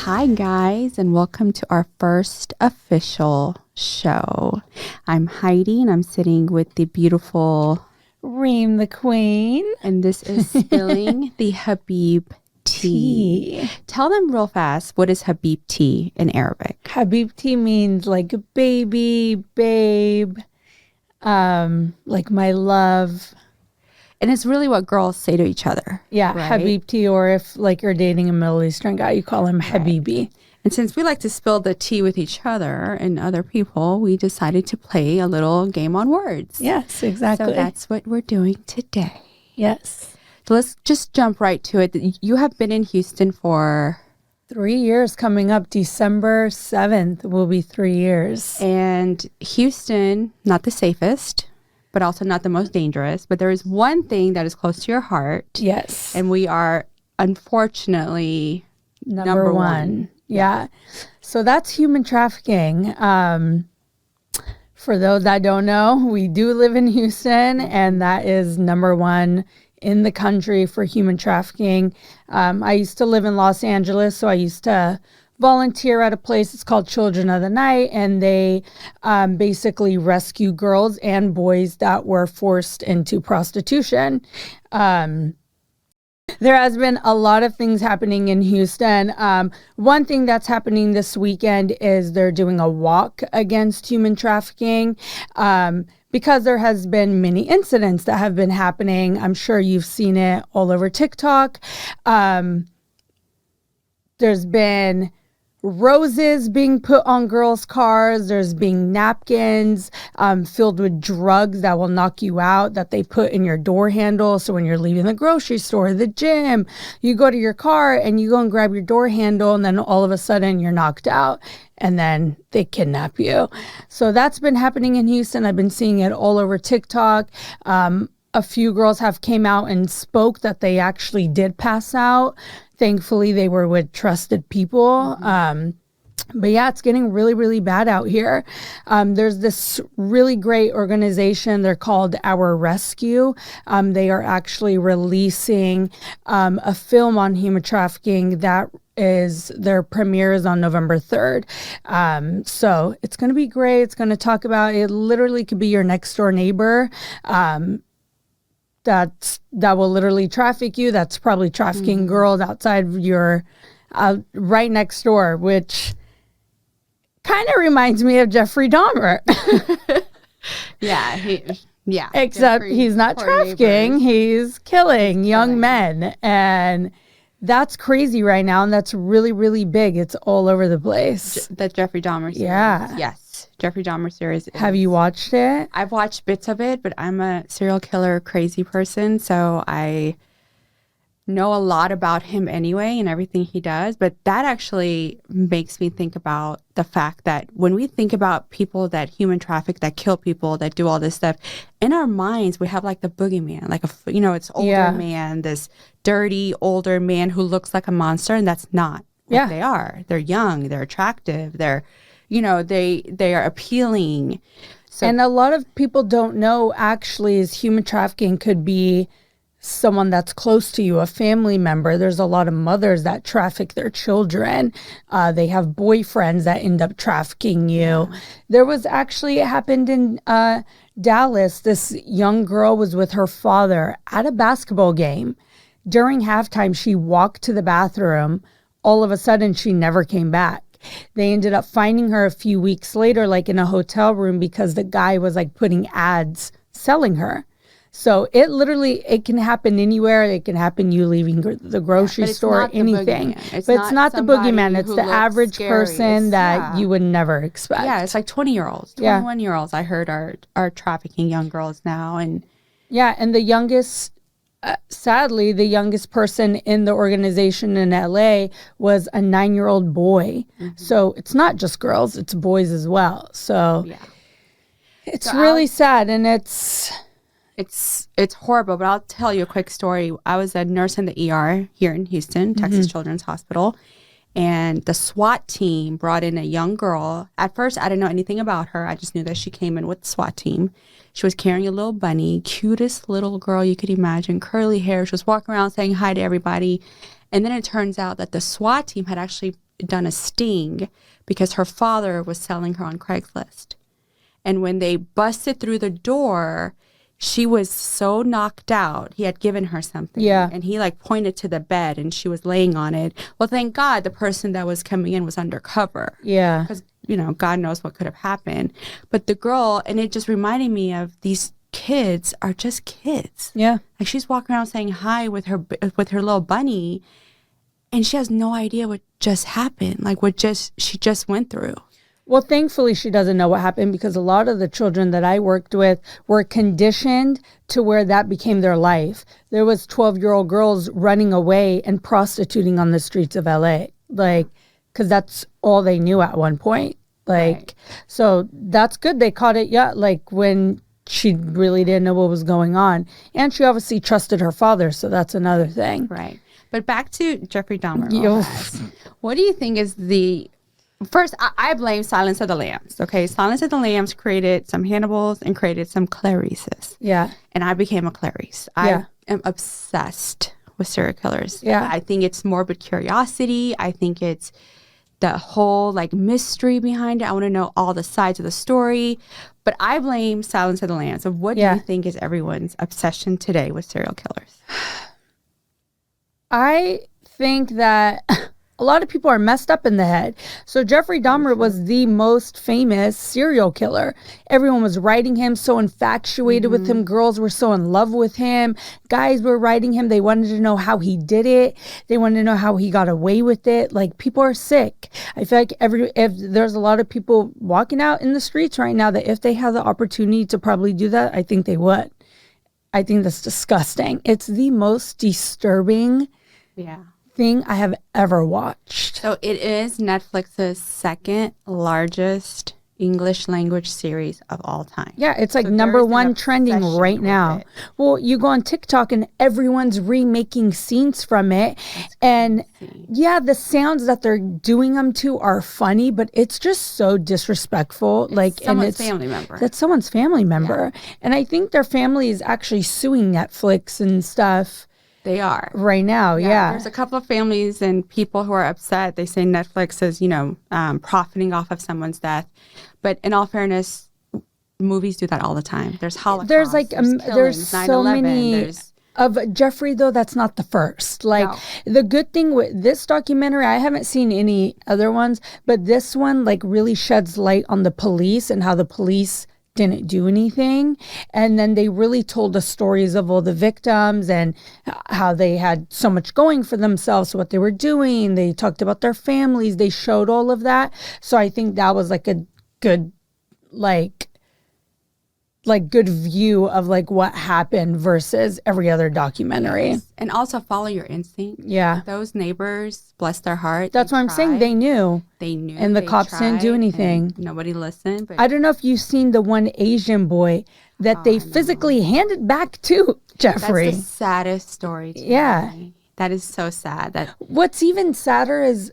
Hi, guys, and welcome to our first official show. I'm Heidi, and I'm sitting with the beautiful Reem the Queen. And this is Spilling the Habib Tea. Tell them real fast, what is Habibtea in Arabic? Habibtea means like baby, babe, like my love. And it's really what girls say to each other. Yeah, right? Habibtea, or if like you're dating a Middle Eastern guy, you call him Habibi. And since we like to spill the tea with each other and other people, we decided to play a little game on words. Yes, exactly. So that's what we're doing today. Yes. So let's just jump right to it. You have been in Houston for 3 years coming up. December 7th will be 3 years. And Houston, not the safest, but also not the most dangerous. But there is one thing that is close to your heart. Yes. And we are, unfortunately, number one. Yeah. So that's human trafficking. For those that don't know, we do live in Houston, and that is number one in the country for human trafficking. I used to live in Los Angeles, so I used to volunteer at a place. It's called Children of the Night, and they basically rescue girls and boys that were forced into prostitution. There has been a lot of things happening in Houston. One thing that's happening this weekend is they're doing a walk against human trafficking because there has been many incidents that have been happening. I'm sure you've seen it all over TikTok. There's been roses being put on girls' cars. There's being napkins filled with drugs that will knock you out that they put in your door handle. So when you're leaving the grocery store, the gym, you go to your car and you go and grab your door handle, and then all of a sudden you're knocked out and then they kidnap you. So that's been happening in Houston. I've been seeing it all over TikTok. A few girls have came out and spoke that they actually did pass out. Thankfully, they were with trusted people. But yeah, it's getting really, really bad out here. There's this really great organization. They're called Our Rescue. They are actually releasing a film on human trafficking that is their premiere is on November 3rd. So it's going to be great. It's going to talk about, it literally could be your next door neighbor. That will literally traffic you. That's probably trafficking girls outside your right next door, which kind of reminds me of Jeffrey Dahmer. Yeah. Except he's not trafficking. He's killing young men. And that's crazy right now. And that's really, really big. It's all over the place. That Jeffrey Dahmer series. Yeah. Yes. Jeffrey Dahmer series. Have you watched it? I've watched bits of it, but I'm a serial killer crazy person, so I know a lot about him anyway and everything he does. But that actually makes me think about the fact that when we think about people that human traffic, that kill people, that do all this stuff, in our minds we have like the boogeyman, like it's older man, this dirty older man who looks like a monster, and that's not what they are. They're young, they're attractive, they're they are appealing. So, and a lot of people don't know actually is human trafficking could be someone that's close to you, a family member. There's a lot of mothers that traffic their children. They have boyfriends that end up trafficking you. There was actually, it happened in Dallas. This young girl was with her father at a basketball game. During halftime, she walked to the bathroom. All of a sudden, she never came back. They ended up finding her a few weeks later, like in a hotel room, because the guy was like putting ads selling her. So it can happen anywhere. It can happen you leaving the grocery store, anything. But it's not the boogeyman. It's the average person that you would never expect. Yeah, it's like 20-year-olds, 21-year-olds I heard are trafficking young girls now. And the youngest, sadly, the youngest person in the organization in LA was a 9-year-old boy. So it's not just girls, it's boys as well. So it's really sad, and it's horrible. But I'll tell you a quick story. I was a nurse in the ER here in Houston, Texas Children's Hospital, and the SWAT team brought in a young girl. At first, I didn't know anything about her. I just knew that she came in with the SWAT team. She was carrying a little bunny, cutest little girl you could imagine, curly hair. She was walking around saying hi to everybody. And then it turns out that the SWAT team had actually done a sting because her father was selling her on Craigslist. And when they busted through the door, she was so knocked out. He had given her something. Yeah. And he like pointed to the bed and she was laying on it. Well, thank God the person that was coming in was undercover. Yeah. Because, you know, God knows what could have happened. But the girl, and it just reminded me of these kids are just kids. Yeah. Like she's walking around saying hi with her little bunny. And she has no idea what just happened. Like she just went through. Well, thankfully, she doesn't know what happened because a lot of the children that I worked with were conditioned to where that became their life. There was 12-year-old girls running away and prostituting on the streets of LA, like, because that's all they knew at one point. Like, Right. So that's good. They caught it, like when she really didn't know what was going on. And she obviously trusted her father, so that's another thing. Right. But back to Jeffrey Dahmer. Yo. What do you think is the... First, I blame Silence of the Lambs. Okay, Silence of the Lambs created some Hannibals and created some Clarices. Yeah. And I became a Clarice. Yeah. I am obsessed with serial killers. Yeah. I think it's morbid curiosity. I think it's the whole like mystery behind it. I want to know all the sides of the story. But I blame Silence of the Lambs. So what do you think is everyone's obsession today with serial killers? I think that a lot of people are messed up in the head. So Jeffrey Dahmer was the most famous serial killer. Everyone was writing him, so infatuated with him. Girls were so in love with him. Guys were writing him. They wanted to know how he did it. They wanted to know how he got away with it. Like, people are sick. I feel like if there's a lot of people walking out in the streets right now that if they had the opportunity to probably do that, I think they would. I think that's disgusting. It's the most disturbing thing I have ever watched. So it is Netflix's second largest English language series of all time. Yeah, it's like So number there is an one trending obsession right with now. it. Well, you go on TikTok and everyone's remaking scenes from it. And yeah, the sounds that they're doing them to are funny, but it's just so disrespectful. Someone's family member. That's someone's family member. And I think their family is actually suing Netflix and stuff. They are. Right now, yeah. There's a couple of families and people who are upset. They say Netflix is, profiting off of someone's death. But in all fairness, movies do that all the time. There's Holocaust. There's like, killings, there's so 9/11, many... there's- Of Jeffrey, though, that's not the first. Like, No. the good thing with this documentary, I haven't seen any other ones, but this one, like, really sheds light on the police and how the police didn't do anything. And then they really told the stories of all the victims and how they had so much going for themselves, what they were doing. They talked about their families. They showed all of that. So I think that was like a good, like good view of like what happened versus every other documentary. And also follow your instinct. Yeah. Those neighbors, bless their heart. That's what I'm saying. They knew. They knew. And the they cops didn't do tried, anything. and nobody listened. But I don't know if you've seen the one Asian boy that they physically handed back to Jeffrey. that's the saddest story to Yeah. me. That is so sad. That What's even sadder is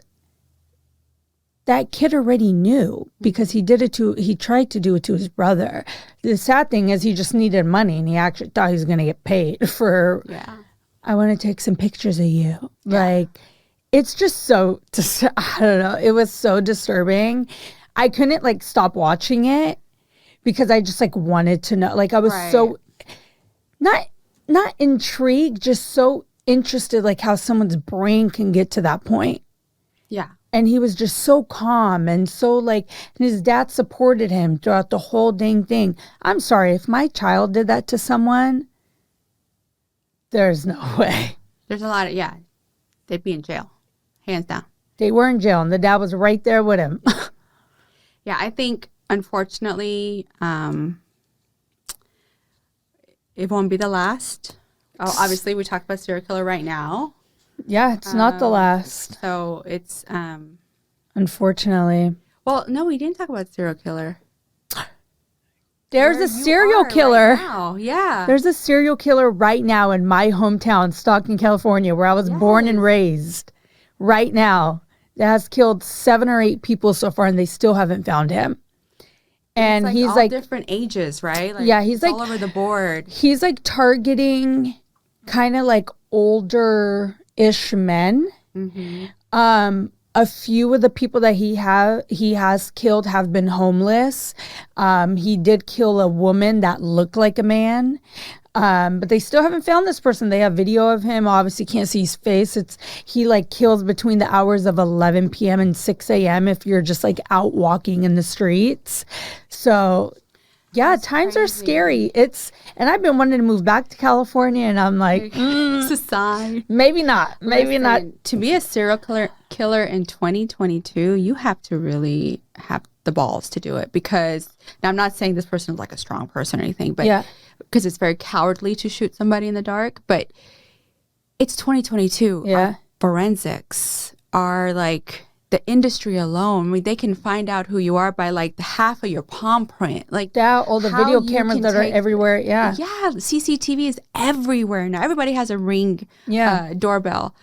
that kid already knew because he tried to do it to his brother. The sad thing is he just needed money and he actually thought he was going to get paid for, I want to take some pictures of you. Like, it's just so, I don't know. It was so disturbing. I couldn't like stop watching it because I just like wanted to know. Like, I was so, not intrigued, just so interested, like how someone's brain can get to that point. Yeah. And he was just so calm and so like, and his dad supported him throughout the whole dang thing. I'm sorry, if my child did that to someone, there's no way. There's a lot of, they'd be in jail. Hands down. They were in jail and the dad was right there with him. Yeah, I think, unfortunately, it won't be the last. Oh, obviously, we talked about serial killer right now. Yeah, it's not the last. So it's, unfortunately. well, no, we didn't talk about serial killer. There's Where a you serial are killer. Right now. Yeah. There's a serial killer right now in my hometown, Stockton, California, where I was born and raised. Right now. That has killed 7 or 8 people so far, and they still haven't found him. And it's he's all like, different ages, right? Like, yeah, he's it's like all over the board. He's like targeting kind of like older-ish men. a few of the people that he has killed have been homeless. He did kill a woman that looked like a man. But they still haven't found this person. They have video of him. Obviously can't see his face. He like kills between the hours of 11 p.m. and 6 a.m. if you're just like out walking in the streets. So yeah, that's times crazy. Are scary. And I've been wanting to move back to California, and I'm like, it's a sign. Maybe not. Maybe not. To be a serial killer in 2022, you have to really have the balls to do it, because now I'm not saying this person is like a strong person or anything, but because it's very cowardly to shoot somebody in the dark, but it's 2022. Yeah. Forensics are like the industry alone. I mean, they can find out who you are by like the half of your palm print. Like that, all the video cameras that are everywhere. Yeah. Yeah. CCTV is everywhere now. Everybody has a Ring doorbell.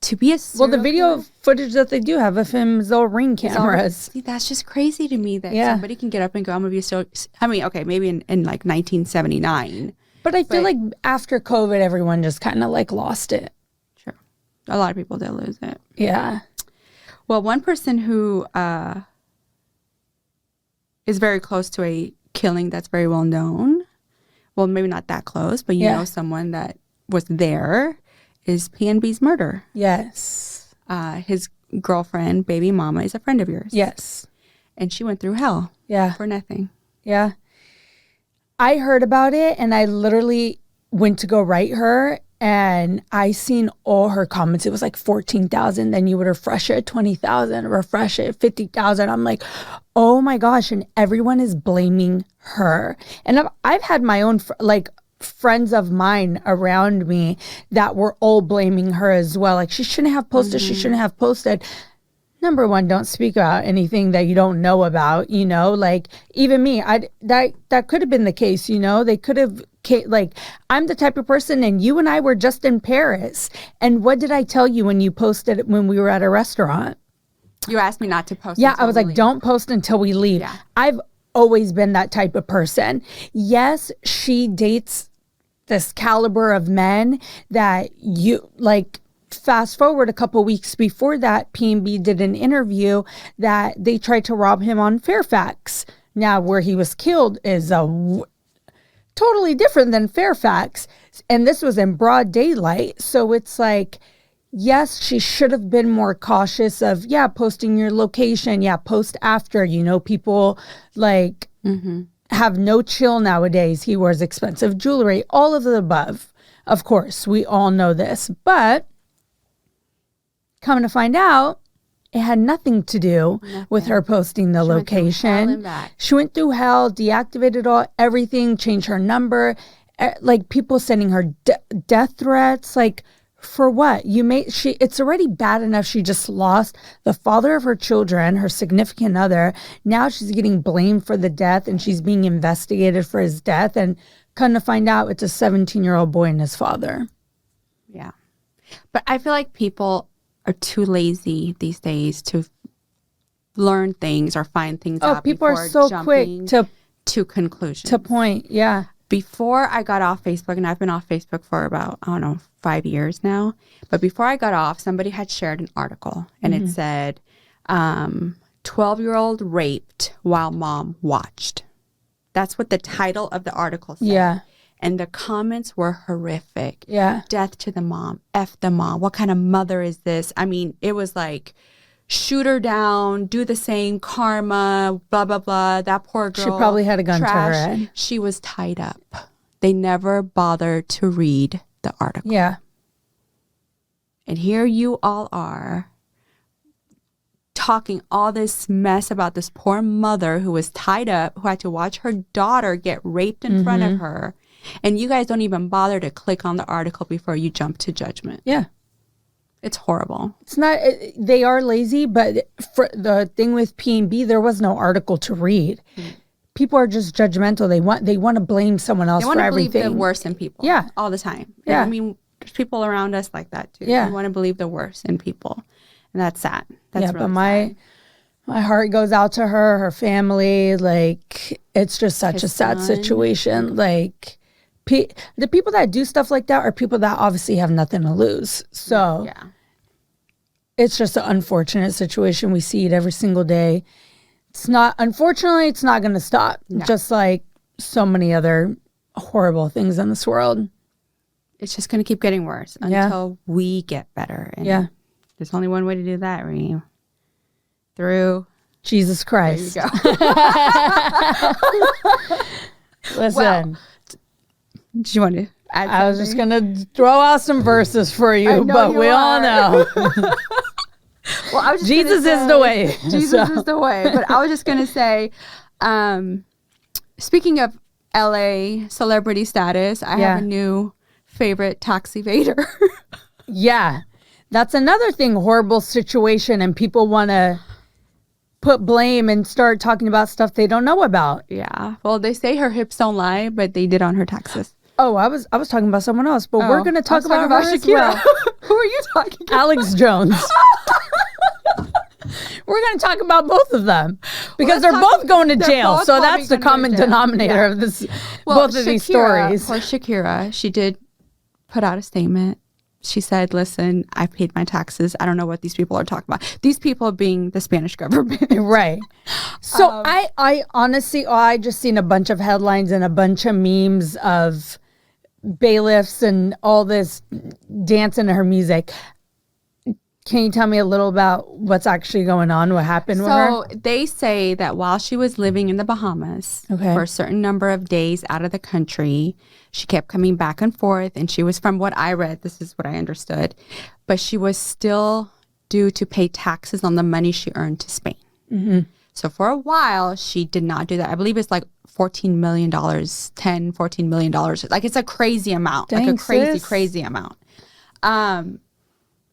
To be a the video footage that they do have of him is all Ring cameras. See, that's just crazy to me that somebody can get up and go, I'm going to be so, I mean, okay, maybe in like 1979. But I feel like after COVID, everyone just kind of like lost it. Sure. A lot of people did lose it. Yeah. Well, one person who is very close to a killing that's very well known, well, maybe not that close, but you know someone that was there, is PNB's murder. Yes. His girlfriend, baby mama, is a friend of yours. Yes. And she went through hell. Yeah. For nothing. Yeah. I heard about it, and I literally went to go write her, and I seen all her comments. It was like 14,000. Then you would refresh it at 20,000, refresh it at 50,000. I'm like, oh my gosh. And everyone is blaming her. And I've had my own, friends of mine around me that were all blaming her as well. Like, she shouldn't have posted. She shouldn't have posted. Number one, don't speak about anything that you don't know about, you know, like even me, that could have been the case, you know, they could have, like, I'm the type of person, and you and I were just in Paris. And what did I tell you when you posted it when we were at a restaurant? You asked me not to post. Yeah, I was like, don't post until we leave. Yeah. I've always been that type of person. Yes, she dates this caliber of men that you like. Fast forward a couple weeks before that, PNB did an interview that they tried to rob him on Fairfax. Now, where he was killed is totally different than Fairfax. And this was in broad daylight. So it's like, yes, she should have been more cautious of, posting your location. Yeah, post after, you know, people like have no chill nowadays. He wears expensive jewelry, all of the above. Of course, we all know this. But coming to find out, it had nothing to do with her posting the location. She went through hell, deactivated everything, changed her number, like people sending her death threats. Like, for what? It's already bad enough she just lost the father of her children, her significant other. Now she's getting blamed for the death, and she's being investigated for his death. And come to find out, it's a 17-year-old boy and his father. Yeah. But I feel like people are too lazy these days to learn things or find things out. People are so quick to conclusions. To point, yeah. Before I got off Facebook, and I've been off Facebook for about, 5 years now. But before I got off, somebody had shared an article, and it said, 12-year-old raped while mom watched. That's what the title of the article said. Yeah. And the comments were horrific. Yeah. Death to the mom. F the mom. What kind of mother is this? I mean, it was like, shoot her down, do the same, karma, blah, blah, blah. That poor girl. She probably had a gun to her head. She was tied up. They never bothered to read the article. Yeah. And here you all are talking all this mess about this poor mother who was tied up, who had to watch her daughter get raped in front of her. And you guys don't even bother to click on the article before you jump to judgment. Yeah. It's horrible. It's not, they are lazy, but for the thing with PNB, there was no article to read. People are just judgmental. They want to blame someone else for everything. They want to believe the worst in people. Yeah. All the time. Yeah. I mean, there's people around us like that too. Yeah. We want to believe the worst in people. And that's sad. That's really but sad. my heart goes out to her family. Like, it's just such a sad situation. Like, the people that do stuff like that are people that obviously have nothing to lose. So, It's just an unfortunate situation. We see it every single day. Unfortunately, it's not going to stop. No. Just like so many other horrible things in this world. It's just going to keep getting worse until we get better. And there's only one way to do that, Reem. Through Jesus Christ. There you go. Listen. Well, do you want to add something? I was just going to throw out some verses for you, but we all know. Well, I was just Jesus say, is the way. Jesus is the way. But I was just going to say, speaking of LA celebrity status, I have a new favorite tax evader. Yeah. That's another thing, horrible situation, and people want to put blame and start talking about stuff they don't know about. Yeah. Well, they say her hips don't lie, but they did on her taxes. Oh, I was talking about someone else, but we're going to talk about her Shakira. as well. Who are you talking about? Alex Jones. We're going to talk about both of them because they're both going to jail. So that's the common denominator of this. Both of these stories. For Shakira, she did put out a statement. She said, listen, I paid my taxes. I don't know what these people are talking about. These people being the Spanish government. Right. So I honestly, I just seen a bunch of headlines and a bunch of memes of bailiffs and all this dancing to her music. Can you tell me a little about what's actually going on? What happened with her? So they say that while she was living in the Bahamas for a certain number of days out of the country, she kept coming back and forth. And she was, from what I read, this is what I understood, but she was still due to pay taxes on the money she earned to Spain. Mm-hmm. So for a while, she did not do that. I believe it's like $14 million, $14 million. Like it's a crazy amount, Dang, like a crazy, sis. crazy amount.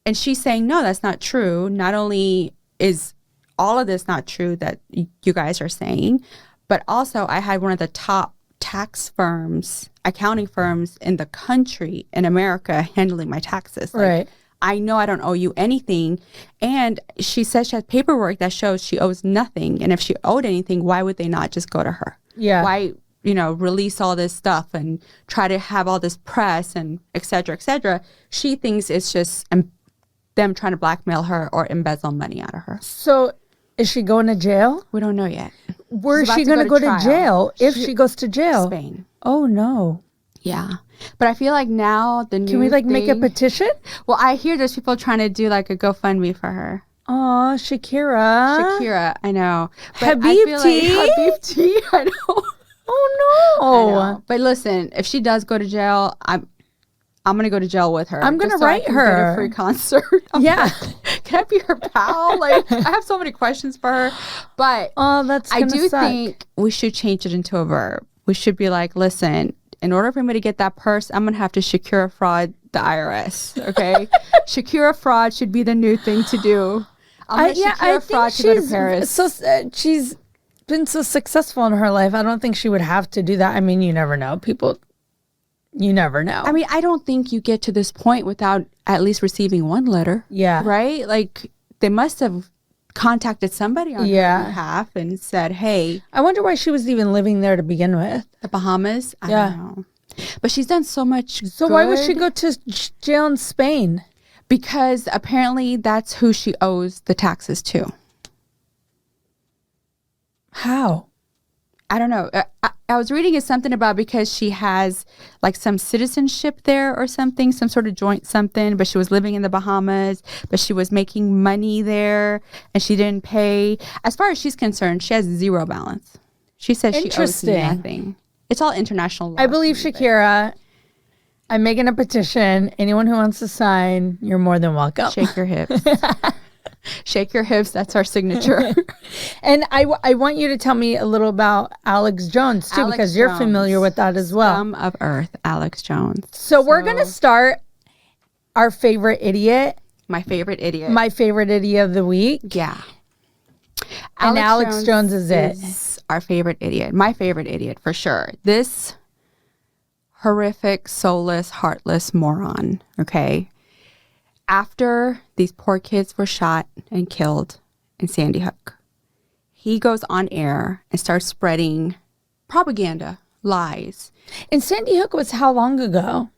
And she's saying, no, that's not true. Not only is all of this not true that you guys are saying, but also I had one of the top tax firms, accounting firms in the country, in America, handling my taxes. Like, Right. I know I don't owe you anything. And she says she has paperwork that shows she owes nothing. And if she owed anything, why would they not just go to her? Yeah. Why, release all this stuff and try to have all this press and et cetera, et cetera. She thinks it's just them trying to blackmail her or embezzle money out of her. So is she going to jail? We don't know yet. Where is she going to go to jail if she goes to jail? Spain. Oh, no. Yeah. But I feel like now the new Can we make a petition? Well, I hear there's people trying to do like a GoFundMe for her. Oh, Shakira, I know. But Habibtea? Habibtea, I know. Oh, no. I know. But listen, if she does go to jail, I'm going to go to jail with her. I'm going to just so write I can her. Get a free concert. Yeah. Can I be her pal? Like, I have so many questions for her. But that's I do suck. think we should change it into a verb. We should be like, listen, in order for me to get that purse, I'm going to have to Shakira fraud the IRS. Okay? Shakira fraud should be the new thing to do. Shakira fraud to go to Paris. So, she's been so successful in her life. I don't think she would have to do that. I mean, you never know. You never know. I mean, I don't think you get to this point without at least receiving one letter. Yeah. Right? Like, they must have contacted somebody on her behalf and said, hey. I wonder why she was even living there to begin with. The Bahamas? I don't know. But she's done so much So why would she go to jail in Spain? Because apparently that's who she owes the taxes to. How? I don't know. I was reading something about because she has like some citizenship there or something, some sort of joint something, but she was living in the Bahamas, but she was making money there and she didn't pay. As far as she's concerned, she has zero balance. She says she owes nothing. It's all international law. I believe Shakira. I'm making a petition. Anyone who wants to sign, you're more than welcome. Shake your hips. Shake your hips. That's our signature. And I want you to tell me a little about Alex Jones, too, because you're familiar with that as well. Scum of Earth, Alex Jones. So we're going to start our favorite idiot. My favorite idiot. My favorite idiot of the week. Yeah. And Alex Jones is it. Our favorite idiot. My favorite idiot, for sure. This horrific, soulless, heartless moron, okay? After these poor kids were shot and killed in Sandy Hook, he goes on air and starts spreading propaganda, lies. And Sandy Hook was how long ago?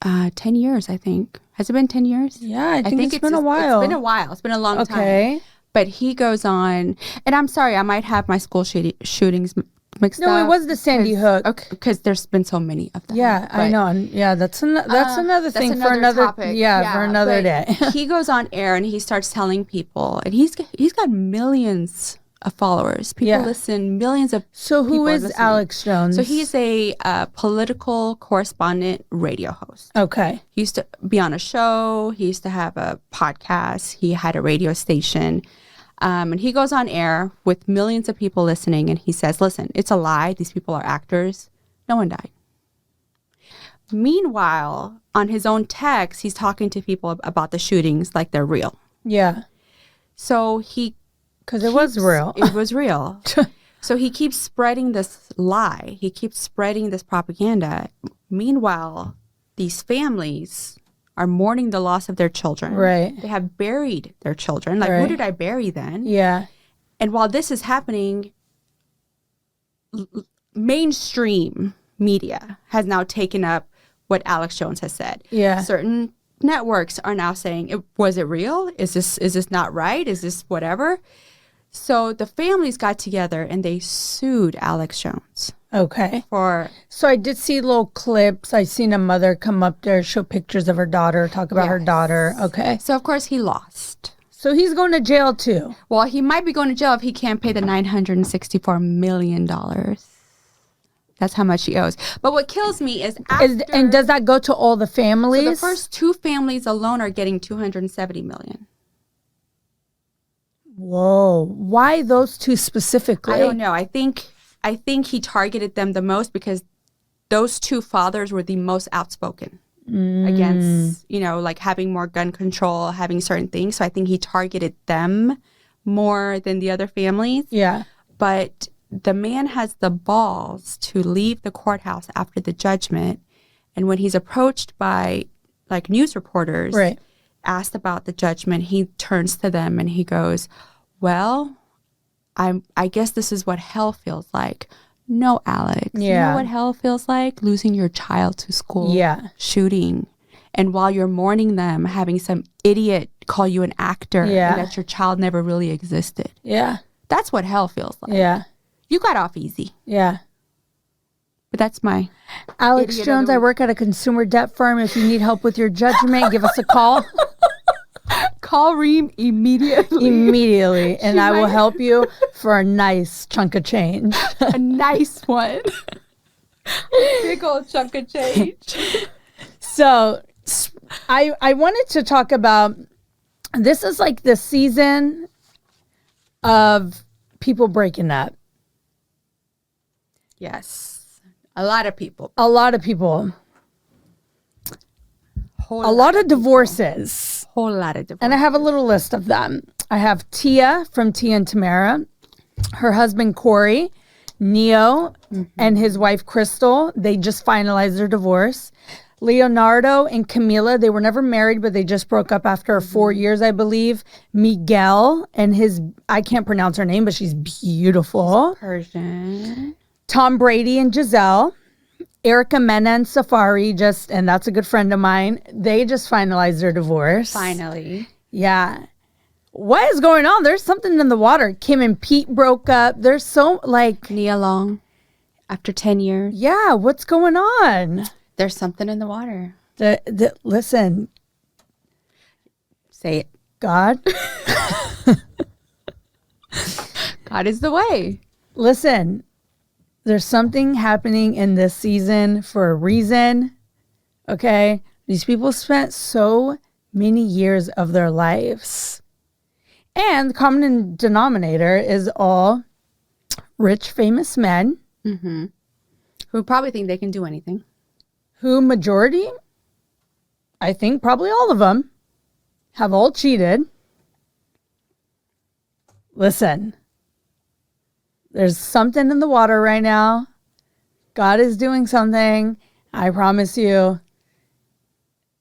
10 years, I think. Has it been 10 years? Yeah, I think it's been a while. It's been a while. It's been a long time. Okay. But he goes on, and I'm sorry, I might have my school shootings mixed up. No, it was the Sandy Hook. Okay, because there's been so many of them. Yeah, I know. And yeah, that's another thing for another topic. Yeah, for another day. He goes on air and he starts telling people, and he's got millions of followers. People listen, millions of So who people is listening. Alex Jones? So he's a political correspondent radio host. Okay. He used to be on a show. He used to have a podcast. He had a radio station. And he goes on air with millions of people listening. And he says, listen, it's a lie. These people are actors. No one died. Meanwhile, on his own text, he's talking to people about the shootings like they're real. Yeah. So because it was real. It was real. So he keeps spreading this lie. He keeps spreading this propaganda. Meanwhile, these families are mourning the loss of their children. Right. They have buried their children. Like, who did I bury then? Yeah. And while this is happening, mainstream media has now taken up what Alex Jones has said. Yeah. Certain networks are now saying, was it real? Is this not right? Is this whatever? So the families got together and they sued Alex Jones. Okay. So I did see little clips. I seen a mother come up there, show pictures of her daughter, talk about her daughter. Okay. So of course he lost. So he's going to jail too. Well, he might be going to jail if he can't pay the $964 million. That's how much he owes. But what kills me is and does that go to all the families? So the first two families alone are getting $270 million. Whoa. Why those two specifically? I don't know. I think he targeted them the most because those two fathers were the most outspoken against, like having more gun control, having certain things. So I think he targeted them more than the other families. Yeah. But the man has the balls to leave the courthouse after the judgment. And when he's approached by like news reporters, asked about the judgment, he turns to them and he goes, well, I guess this is what hell feels like. No, Alex. Yeah. You know what hell feels like? Losing your child to school. Yeah. Shooting. And while you're mourning them, having some idiot call you an actor and that your child never really existed. Yeah. That's what hell feels like. Yeah. You got off easy. Yeah. But that's my Alex Jones, I work at a consumer debt firm. If you need help with your judgment, give us a call. Call Reem immediately. And I will help you for a nice chunk of change. A nice one. Big old chunk of change. So I wanted to talk about, this is like the season of people breaking up. Yes. A lot of people. A lot of people. A lot of divorces. Whole lot of divorces. And I have a little list of them. I have Tia from Tia and Tamara, her husband Corey, Neo, and his wife Crystal. They just finalized their divorce. Leonardo and Camila, they were never married, but they just broke up after 4 years, I believe. Miguel and his, I can't pronounce her name, but she's beautiful. She's Persian. Tom Brady and Giselle. Erica Mena and Safari, and that's a good friend of mine. They just finalized their divorce. Finally. Yeah. What is going on? There's something in the water. Kim and Pete broke up. There's so, like... Nia Long, after 10 years. Yeah, what's going on? There's something in the water. Listen. Say it. God. God is the way. Listen. There's something happening in this season for a reason. Okay? These people spent so many years of their lives. And the common denominator is all rich, famous men. Mm-hmm. Who probably think they can do anything. Who majority, I think probably all of them, have all cheated. Listen. There's something in the water right now. God is doing something. I promise you.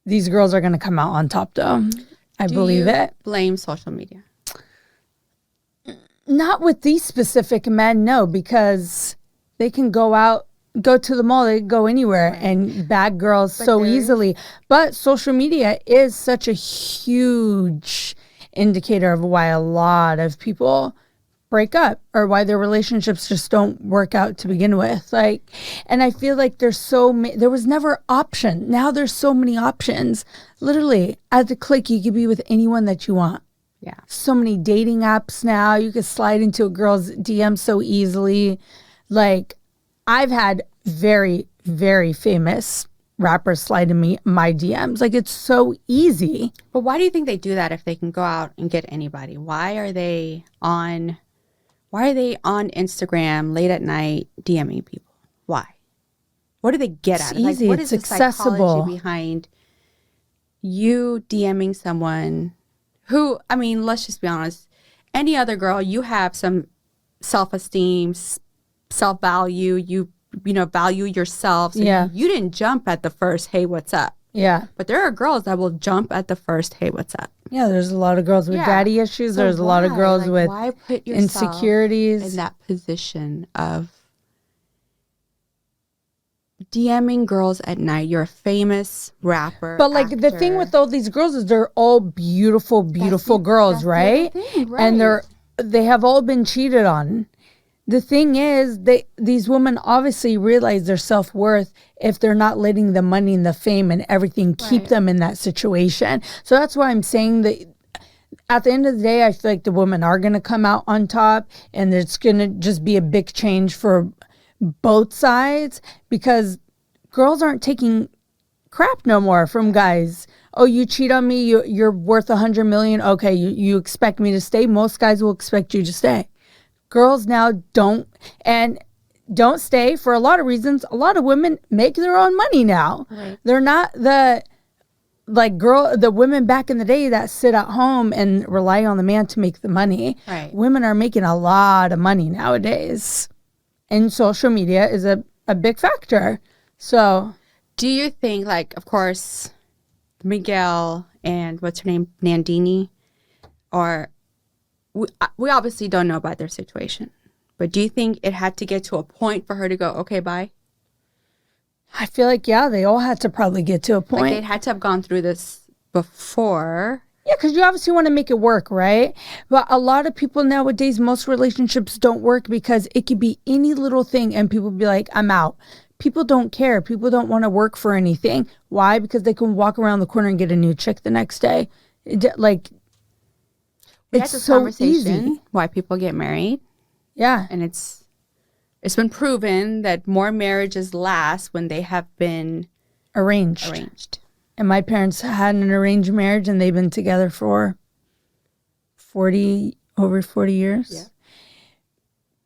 These girls are going to come out on top, though. I believe it. Blame social media? Not with these specific men, no, because they can go out. go to the mall, they go anywhere and bag girls so easily. But social media is such a huge indicator of why a lot of people break up or why their relationships just don't work out to begin with. Like, and I feel like there was never option. Now there's so many options. Literally at the click, you could be with anyone that you want. Yeah. So many dating apps now. You could slide into a girl's DM so easily. Like, I've had very, very famous rappers slide in my DMs. Like, it's so easy. But why do you think they do that if they can go out and get anybody? Why are they on Instagram late at night DMing people? Why? What do they get out of it? It's easy. Like, what it's is the accessible. psychology behind you DMing someone who, I mean, let's just be honest. Any other girl, you have some self-esteem, self-value. You value yourself. So you didn't jump at the first, hey, what's up? Yeah. But there are girls that will jump at the first, hey, what's up? Yeah, there's a lot of girls with daddy issues. So there's a lot of girls with why put yourself insecurities in that position of DMing girls at night? You're a famous rapper. But like the thing with all these girls is they're all beautiful girls, right? And they have all been cheated on. The thing is, these women obviously realize their self-worth if they're not letting the money and the fame and everything keep them in that situation. So that's why I'm saying that at the end of the day, I feel like the women are going to come out on top, and it's going to just be a big change for both sides, because girls aren't taking crap no more from guys. Oh, you cheat on me, you're worth $100 million. Okay, you expect me to stay. Most guys will expect you to stay. Girls now don't stay for a lot of reasons. A lot of women make their own money now. Right. They're not the women back in the day that sit at home and rely on the man to make the money. Right. Women are making a lot of money nowadays. And social media is a big factor. So do you think, like, of course, Miguel and what's her name, Nandini, we obviously don't know about their situation, but do you think it had to get to a point for her to go, okay, bye? I feel like, yeah, they all had to probably get to a point. Like, they had to have gone through this before. Yeah, because you obviously want to make it work, right? But a lot of people nowadays, most relationships don't work because it could be any little thing and people be like, I'm out. People don't care. People don't want to work for anything. Why? Because they can walk around the corner and get a new chick the next day. It's so easy. Why people get married. Yeah. And it's been proven that more marriages last when they have been arranged. And my parents had an arranged marriage and they've been together for over 40 years.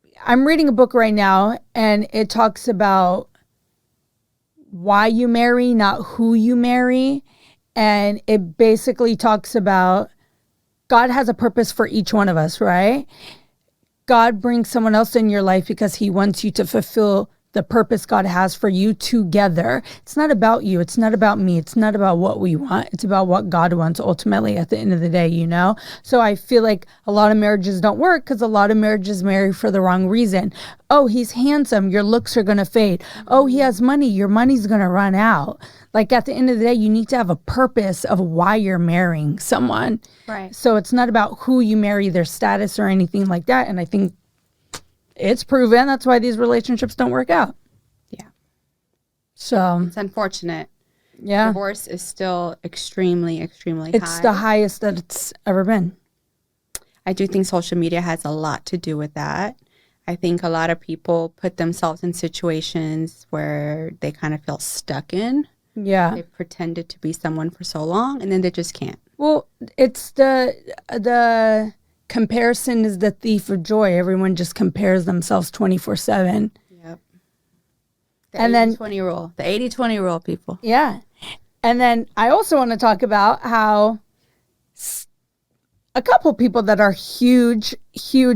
Yeah. I'm reading a book right now and it talks about why you marry, not who you marry. And it basically talks about God has a purpose for each one of us, right? God brings someone else in your life because he wants you to fulfill the purpose God has for you together. It's not about you. It's not about me. It's not about what we want. It's about what God wants ultimately at the end of the day, you know? So I feel like a lot of marriages don't work because a lot of marriages marry for the wrong reason. Oh, he's handsome. Your looks are going to fade. Oh, he has money. Your money's going to run out. Like at the end of the day, you need to have a purpose of why you're marrying someone. Right. So it's not about who you marry, their status or anything like that. And I think it's proven that's why these relationships don't work out. Yeah. So it's unfortunate. Yeah. Divorce is still extremely, extremely high. It's the highest that it's ever been. I do think social media has a lot to do with that. I think a lot of people put themselves in situations where they kind of feel stuck in. Yeah. They pretended to be someone for so long and then they just can't. Well, it's the comparison is the thief of joy. Everyone just compares themselves 24/7. Yep. And then 80-20 rule. The 80-20 rule, people. Yeah. And then I also want to talk about how a couple people that are huge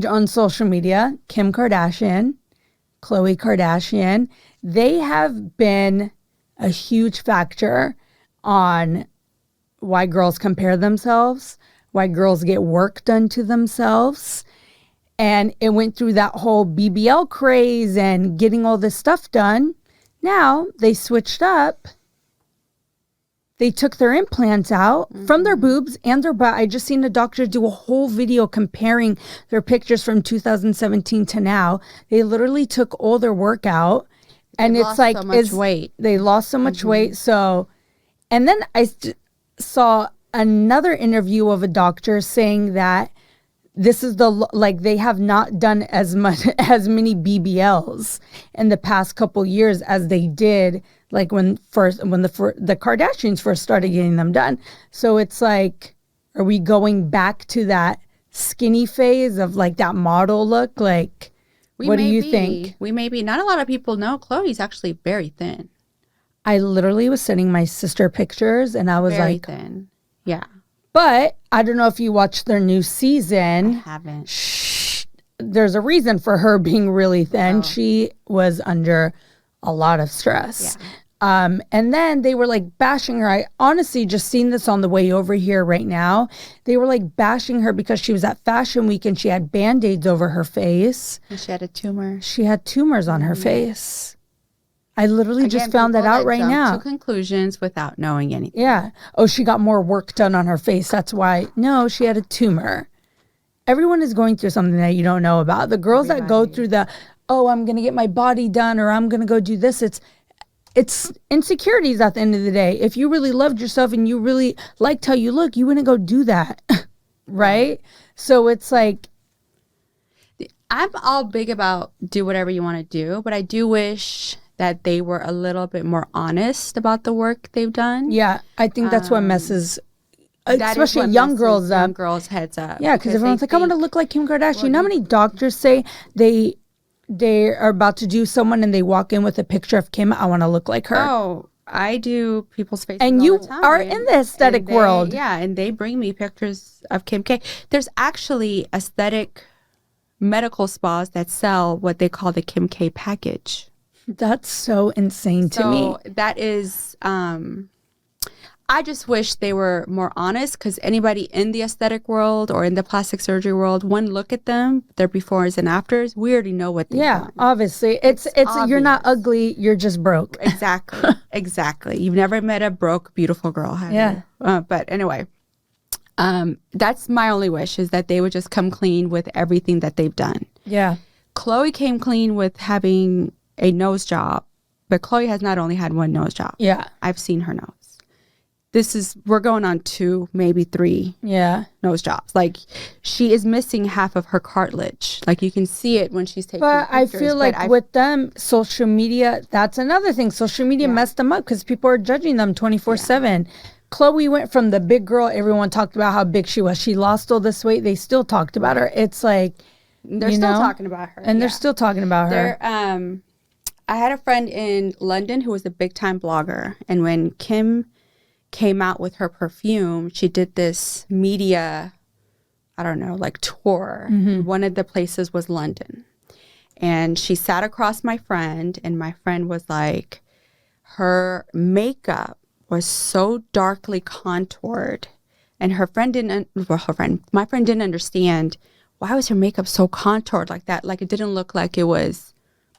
on social media, Kim Kardashian, Khloe Kardashian, they have been a huge factor on why girls compare themselves, why girls get work done to themselves. And it went through that whole BBL craze and getting all this stuff done. Now they switched up. They took their implants out from their boobs and their butt. I just seen a doctor do a whole video comparing their pictures from 2017 to now. They literally took all their work out. And it's like, so much weight. They lost so much weight. So, and then I saw another interview of a doctor saying that this is like they have not done as many BBLs in the past couple years as they did like when the Kardashians first started getting them done. So it's like, are we going back to that skinny phase of like that model look? Like, what do you think? We may be. Not a lot of people know Chloe's actually very thin. I literally was sending my sister pictures and I was Very like, thin. Yeah. But I don't know if you watched their new season. I haven't. There's a reason for her being really thin. Oh. She was under a lot of stress. Yeah. And then they were like bashing her. I honestly just seen this on the way over here right now. They were like bashing her because she was at Fashion Week and she had Band-Aids over her face. And she had a tumor. She had tumors on her face. I literally just found that out right now. To conclusions without knowing anything. Yeah. Oh, she got more work done on her face. That's why. No, she had a tumor. Everyone is going through something that you don't know about. The girls that go through I'm going to get my body done or I'm going to go do this. It's insecurities at the end of the day. If you really loved yourself and you really liked how you look, you wouldn't go do that. Right? So it's like. I'm all big about do whatever you want to do, but I do wish that they were a little bit more honest about the work they've done. Yeah, I think that's what messes, especially young girls up. Young girls' heads up. Yeah, because everyone's like, I want to look like Kim Kardashian. You know how many doctors say they are about to do someone and they walk in with a picture of Kim? I want to look like her. Oh, I do people's faces and all you the time. Are in the aesthetic world. Yeah, and they bring me pictures of Kim K. There's actually aesthetic medical spas that sell what they call the Kim K package. That's so insane to me. So that is, I just wish they were more honest because anybody in the aesthetic world or in the plastic surgery world, one look at them, their befores and afters, we already know what they've done. Obviously. It's you're not ugly, you're just broke. Exactly. Exactly. You've never met a broke, beautiful girl, have you? But anyway, that's my only wish is that they would just come clean with everything that they've done. Yeah. Chloe came clean with having a nose job, but Chloe has not only had one nose job. Yeah. I've seen her nose. We're going on 2, maybe 3 nose jobs. Like she is missing half of her cartilage. Like you can see it when she's taking pictures. I feel like with them, social media, that's another thing. Social media messed them up because people are judging them 24/7. Chloe went from the big girl, everyone talked about how big she was. She lost all this weight. They still talked about her. It's like, they're still talking about her. And they're still talking about her. I had a friend in London who was a big time blogger. And when Kim came out with her perfume, she did this media, I don't know, like tour. Mm-hmm. One of the places was London. And she sat across my friend and my friend was like, her makeup was so darkly contoured. And my friend didn't understand why was her makeup so contoured like that? Like it didn't look like it was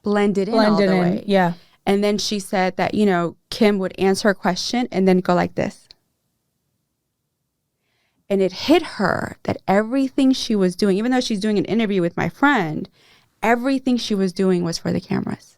blended in all the way. Yeah. And then she said that, Kim would answer a question and then go like this. And it hit her that everything she was doing, even though she's doing an interview with my friend, everything she was doing was for the cameras.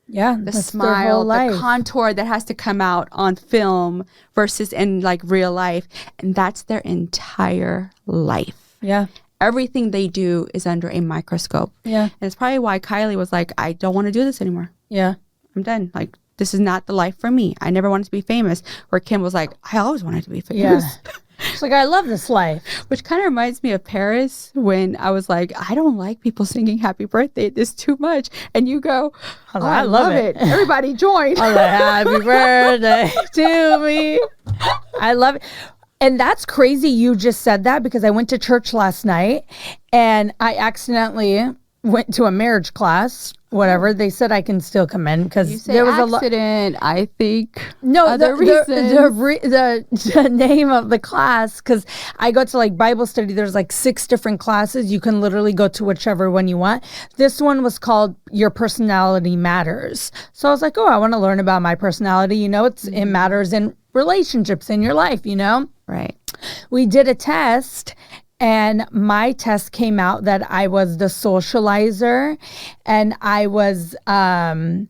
Yeah. The smile, the contour that has to come out on film versus in like real life. And that's their entire life. Yeah. Everything they do is under a microscope. Yeah. And it's probably why Kylie was like, I don't want to do this anymore. Yeah. I'm done. Like, this is not the life for me. I never wanted to be famous. Where Kim was like, I always wanted to be famous. Yeah. She's like, I love this life. Which kind of reminds me of Paris when I was like, I don't like people singing happy birthday. This too much. And you go, I love it. Everybody join. I was like, happy birthday to me. I love it. And that's crazy you just said that because I went to church last night and I accidentally went to a marriage class, whatever. They said I can still come in You because say there was accident, I think no, other reasons. the name of the class, because I go to like Bible study. There's like 6 different classes. You can literally go to whichever one you want. This one was called Your Personality Matters. So I was like, oh, I want to learn about my personality. You know, it matters in relationships in your life, you know? Right. We did a test. And my test came out that I was the socializer, and I was a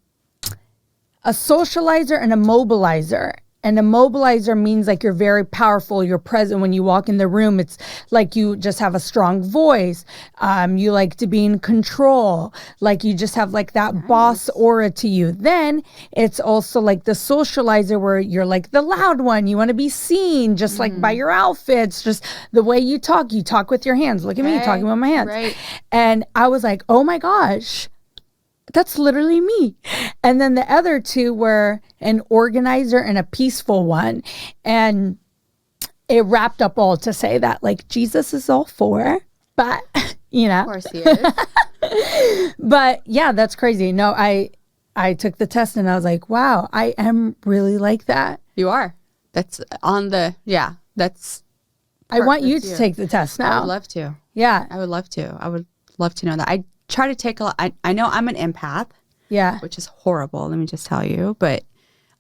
socializer and a mobilizer. And a mobilizer means like you're very powerful. You're present when you walk in the room. It's like you just have a strong voice. You like to be in control. Like you just have like that boss aura to you. Then it's also like the socializer where you're like the loud one. You want to be seen just like by your outfits, just the way you talk with your hands. Look at me talking with my hands. Right. And I was like, oh my gosh. That's literally me. And then the other 2 were an organizer and a peaceful one. And it wrapped up all to say that like Jesus is all 4, but you know. Of course he is. But yeah, that's crazy. No, I took the test and I was like, wow, I am really like that. You are. That's on the, that's. I want you to take the test now. I would love to. Yeah. I would love to. I would love to know that. I try to take a lot. I know I'm an empath. Yeah. Which is horrible, let me just tell you, but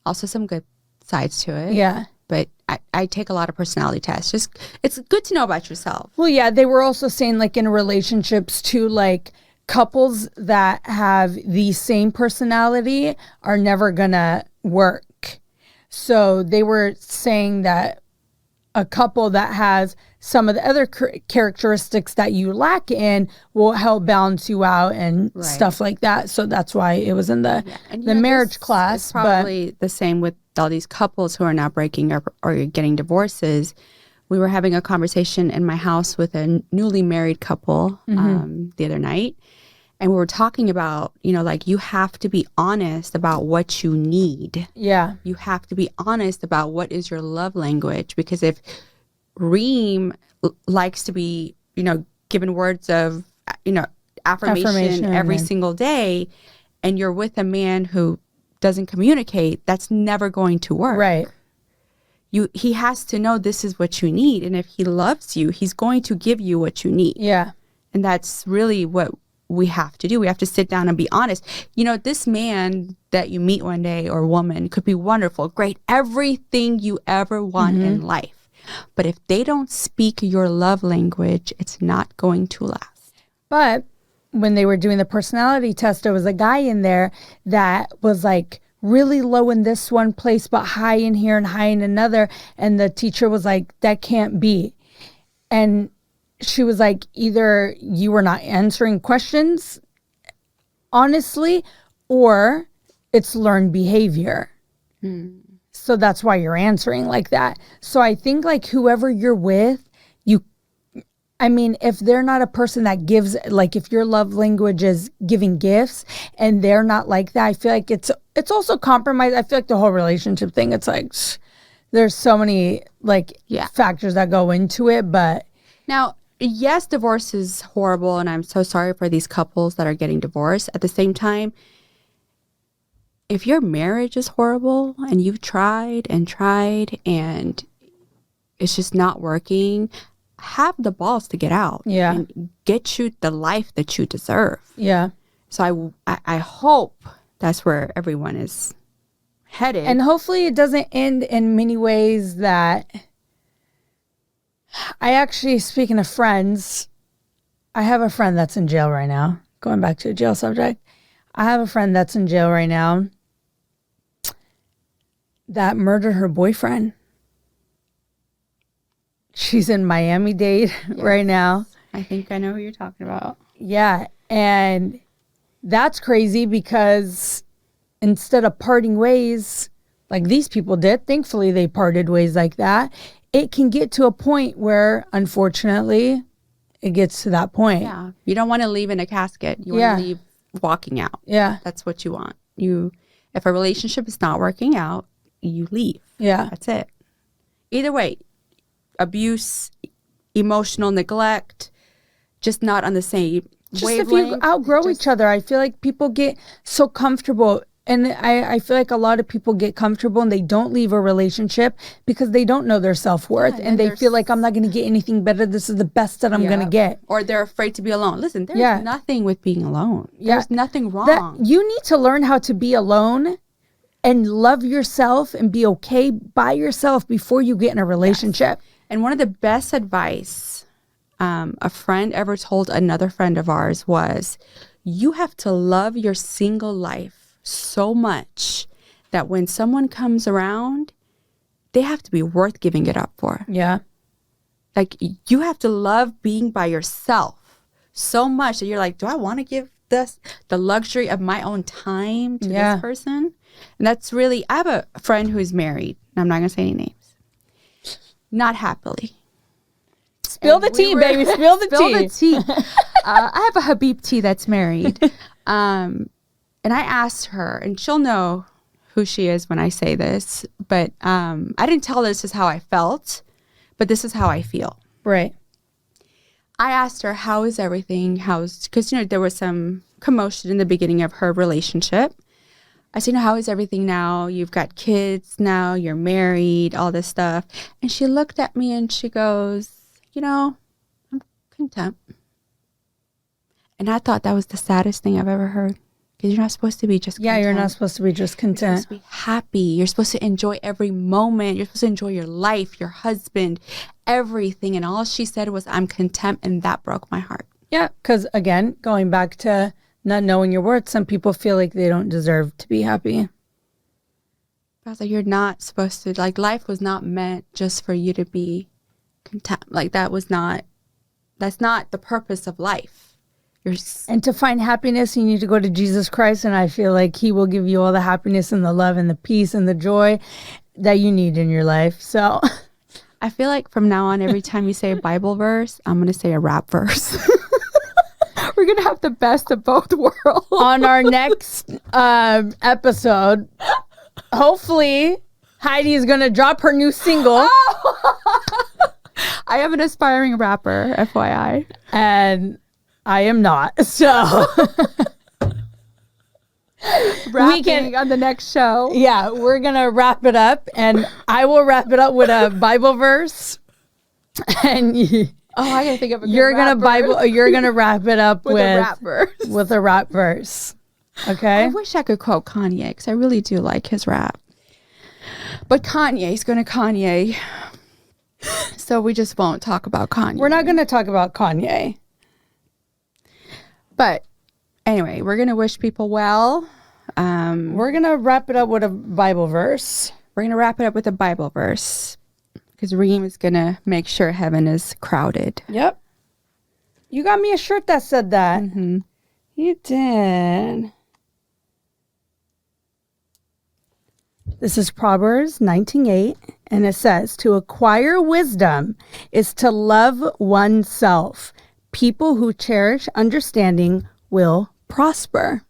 also some good sides to it. Yeah. But I take a lot of personality tests. Just, it's good to know about yourself. Well, yeah, they were also saying like in relationships too, like couples that have the same personality are never gonna work. So they were saying that a couple that has some of the other characteristics that you lack in will help balance you out and stuff like that. So that's why it was in the marriage class. It's probably the same with all these couples who are now breaking up or getting divorces. We were having a conversation in my house with a newly married couple the other night. And we were talking about, you know, like you have to be honest about what you need. Yeah. You have to be honest about what is your love language. Because if Reem likes to be, you know, given words of, you know, affirmation every single day, and you're with a man who doesn't communicate, that's never going to work. Right. He has to know this is what you need. And if he loves you, he's going to give you what you need. Yeah. And that's really what we have to do. We have to sit down and be honest. You know, this man that you meet one day or woman could be wonderful, great, everything you ever want in life. But if they don't speak your love language, it's not going to last. But when they were doing the personality test, there was a guy in there that was like really low in this one place, but high in here and high in another. And the teacher was like, that can't be. And she was like, either you were not answering questions honestly, or it's learned behavior. So that's why you're answering like that. So I think like whoever you're with, I mean, if they're not a person that gives, like if your love language is giving gifts and they're not like that, I feel like it's also compromise. I feel like the whole relationship thing, it's like, there's so many like factors that go into it. But now, yes, divorce is horrible, and I'm so sorry for these couples that are getting divorced. At the same time, if your marriage is horrible and you've tried and it's just not working, have the balls to get out and get you the life that you deserve. Yeah. So I hope that's where everyone is headed. And hopefully it doesn't end in many ways that... I actually, speaking of friends, I have a friend that's in jail right now. Going back to the jail subject. I have a friend that's in jail right now that murdered her boyfriend. She's in Miami-Dade right now. I think I know who you're talking about. Yeah. And that's crazy because instead of parting ways like these people did, thankfully they parted ways like that. It can get to a point where, unfortunately, it gets to that point. Yeah. You don't want to leave in a casket. You want to leave walking out. Yeah. That's what you want. If a relationship is not working out, you leave. Yeah. That's it. Either way, abuse, emotional neglect, just not on the same Just if you outgrow each other, I feel like people get so comfortable. And I feel like a lot of people get comfortable and they don't leave a relationship because they don't know their self-worth. And they feel like, I'm not going to get anything better. This is the best that I'm going to get. Or they're afraid to be alone. Listen, there's nothing with being alone. There's nothing wrong. You need to learn how to be alone and love yourself and be okay by yourself before you get in a relationship. Yes. And one of the best advice a friend ever told another friend of ours was, you have to love your single life so much that when someone comes around, they have to be worth giving it up for. Yeah. Like, you have to love being by yourself so much that you're like, do I want to give this the luxury of my own time to this person? And that's really, I have a friend who's married. I'm not going to say any names. Not happily. Spill the tea, baby. Spill the tea. I have a Habibtea that's married. And I asked her, and she'll know who she is when I say this, but I didn't tell her this is how I felt, but this is how I feel. Right. I asked her, how is everything? Because, there was some commotion in the beginning of her relationship. I said, how is everything now? You've got kids now, you're married, all this stuff. And she looked at me and she goes, I'm content. And I thought that was the saddest thing I've ever heard. Because you're not supposed to be just content. Yeah, you're not supposed to be just content. You're supposed to be happy. You're supposed to enjoy every moment. You're supposed to enjoy your life, your husband, everything. And all she said was, I'm content. And that broke my heart. Yeah, because again, going back to not knowing your worth, some people feel like they don't deserve to be happy. I was like, you're not supposed to, life was not meant just for you to be content. That's not the purpose of life. And to find happiness, you need to go to Jesus Christ. And I feel like he will give you all the happiness and the love and the peace and the joy that you need in your life. So I feel like from now on, every time you say a Bible verse, I'm going to say a rap verse. We're going to have the best of both worlds. On our next episode, hopefully Heidi is going to drop her new single. I am an aspiring rapper, FYI. And I am not. So rapping on the next show. Yeah, we're going to wrap it up, and I will wrap it up with a Bible verse. And I got to think of a good you're going to wrap it up with a rap verse. With a rap verse. Okay? I wish I could quote Kanye because I really do like his rap. But Kanye's going to Kanye. So we just won't talk about Kanye. We're not going to talk about Kanye. But anyway, we're going to wish people well. We're going to wrap it up with a Bible verse. We're going to wrap it up with a Bible verse because Reem is going to make sure heaven is crowded. Yep. You got me a shirt that said that. Mm-hmm. You did. This is Proverbs 19:8, and it says, to acquire wisdom is to love oneself. People who cherish understanding will prosper.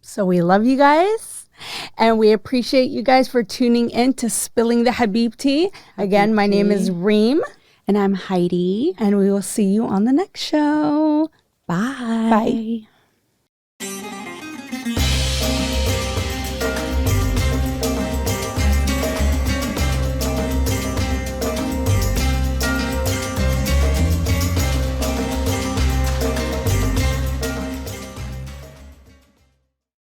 So we love you guys, and we appreciate you guys for tuning in to Spilling the Habibtea. Again, my name is Reem. And I'm Heidi. And we will see you on the next show. Bye. Bye.